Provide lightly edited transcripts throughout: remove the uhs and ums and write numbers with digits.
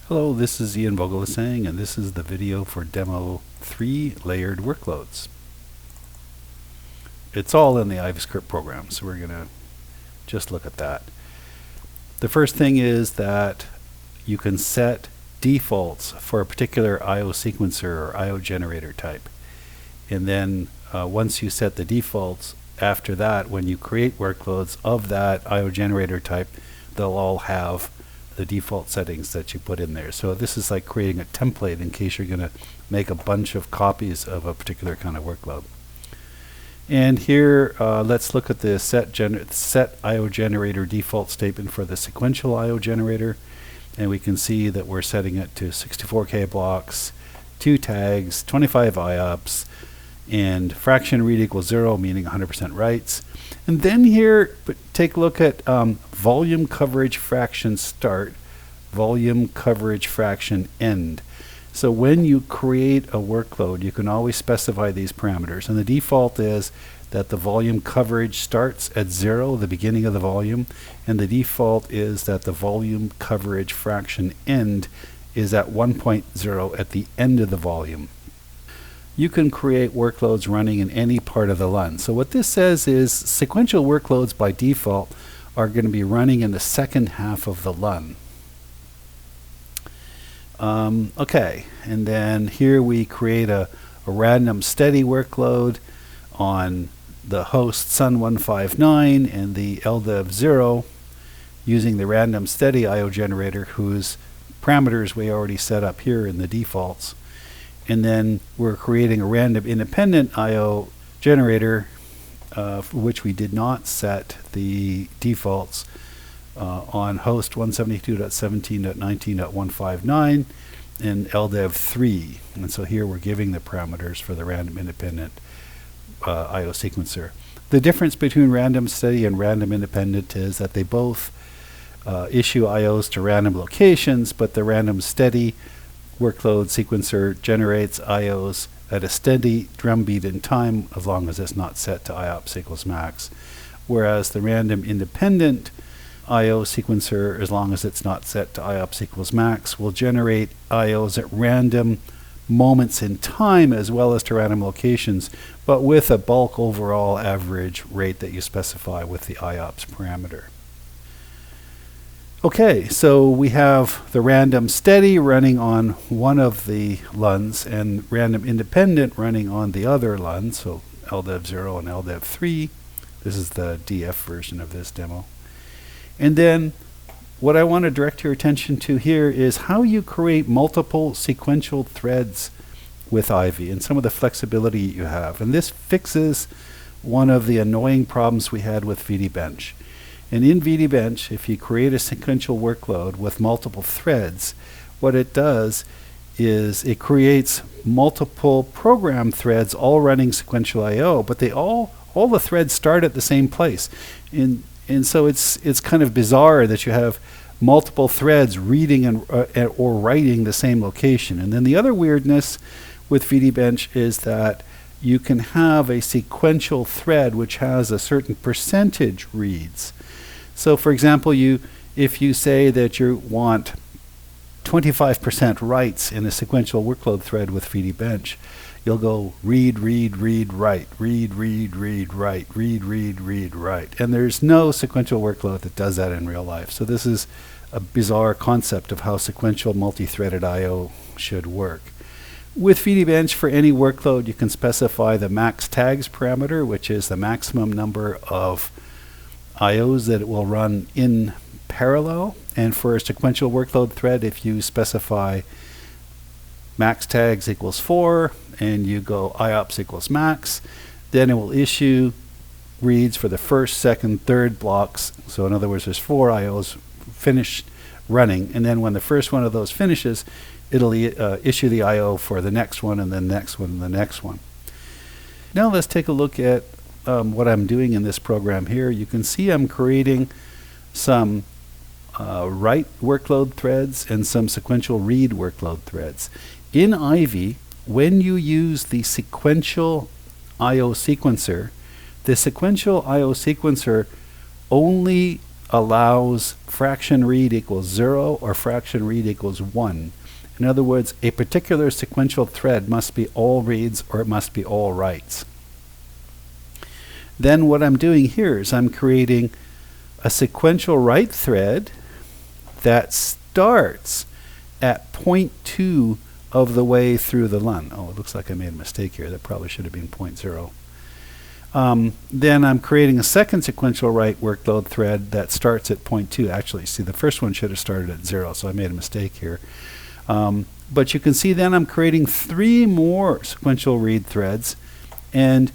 Hello, this is Ian Vogelesang, and this is the video for Demo 3 Layered Workloads. It's all in the IvyScript program, so we're going to just look at that. The first thing is that you can set defaults for a particular I/O sequencer or I/O generator type. And then once you set the defaults, after that, when you create workloads of that I/O generator type, they'll all have the default settings that you put in there. So this is like creating a template in case you're going to make a bunch of copies of a particular kind of workload. And here, let's look at the set I/O generator default statement for the sequential I/O generator. And we can see that we're setting it to 64K blocks, 2 tags, 25 IOPS, and fraction read equals 0, meaning 100% writes. And then here, take a look at volume coverage fraction start, volume coverage fraction end. So when you create a workload, you can always specify these parameters. And the default is that the volume coverage starts at 0, the beginning of the volume. And the default is that the volume coverage fraction end is at 1.0 at the end of the volume. You can create workloads running in any part of the LUN. So what this says is sequential workloads by default are going to be running in the second half of the LUN. Okay, and then here we create a random steady workload on the host Sun159 and the LDEV 0 using the random steady I/O generator, whose parameters we already set up here in the defaults. And then we're creating a random independent I/O generator for which we did not set the defaults on host 172.17.19.159 and LDEV 3. And so here we're giving the parameters for the random independent I/O sequencer. The difference between random steady and random independent is that they both issue IOs to random locations, but the random steady workload sequencer generates IOs at a steady drumbeat in time as long as it's not set to IOPS equals max. Whereas the random independent IO sequencer, as long as it's not set to IOPS equals max, will generate IOs at random moments in time as well as to random locations, but with a bulk overall average rate that you specify with the IOPS parameter. Okay, so we have the random steady running on one of the LUNs and random independent running on the other LUN, so LDEV 0 and LDEV 3. This is the DF version of this demo. And then what I want to direct your attention to here is how you create multiple sequential threads with Ivy and some of the flexibility you have. And this fixes one of the annoying problems we had with VDBench. And in VDBench, if you create a sequential workload with multiple threads, what it does is it creates multiple program threads all running sequential I/O, but they all the threads start at the same place. And so it's kind of bizarre that you have multiple threads reading and or writing the same location. And then the other weirdness with VDBench is that you can have a sequential thread which has a certain percentage reads. So for example, if you say that you want 25% writes in a sequential workload thread with VDBench, you'll go read, read, read, write, read, read, read, write, read, read, read, write. And there's no sequential workload that does that in real life. So this is a bizarre concept of how sequential multi-threaded I/O should work. With VDBench, for any workload, you can specify the max tags parameter, which is the maximum number of IOs that it will run in parallel. And for a sequential workload thread, if you specify max tags equals 4 and you go IOPS equals max, then it will issue reads for the first, second, third blocks. So in other words, there's 4 IOs finished running, and then when the first one of those finishes, it'll issue the IO for the next one and the next one and the next one. Now let's take a look at what I'm doing in this program here. You can see I'm creating some write workload threads and some sequential read workload threads. In Ivy, when you use the sequential I/O sequencer, the sequential I/O sequencer only allows fraction read equals 0 or fraction read equals 1. In other words, a particular sequential thread must be all reads or it must be all writes. Then what I'm doing here is I'm creating a sequential write thread that starts at 0.2 of the way through the LUN. Oh, it looks like I made a mistake here. That probably should have been 0.0. Then I'm creating a second sequential write workload thread that starts at 0.2. Actually, see, the first one should have started at 0, so I made a mistake here. But you can see then I'm creating 3 more sequential read threads, and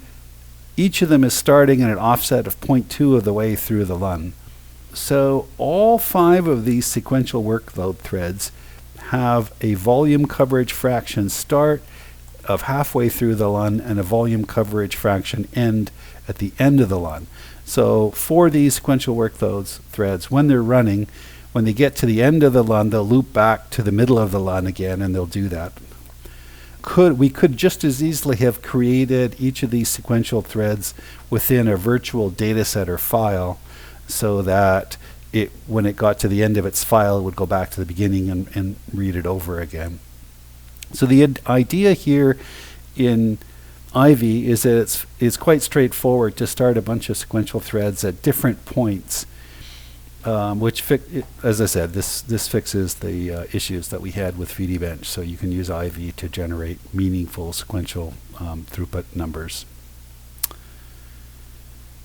each of them is starting at an offset of 0.2 of the way through the LUN. So all 5 of these sequential workload threads have a volume coverage fraction start of halfway through the LUN and a volume coverage fraction end at the end of the LUN. So for these sequential workloads threads, when they're running, when they get to the end of the LUN, they'll loop back to the middle of the LUN again, and they'll do that. We could just as easily have created each of these sequential threads within a virtual data set or file, so that when it got to the end of its file, it would go back to the beginning and read it over again. So the idea here in Ivy is that it's quite straightforward to start a bunch of sequential threads at different points, which, as I said, this fixes the issues that we had with VDBench. So you can use Ivy to generate meaningful sequential throughput numbers.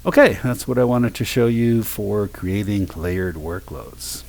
Okay, that's what I wanted to show you for creating layered workloads.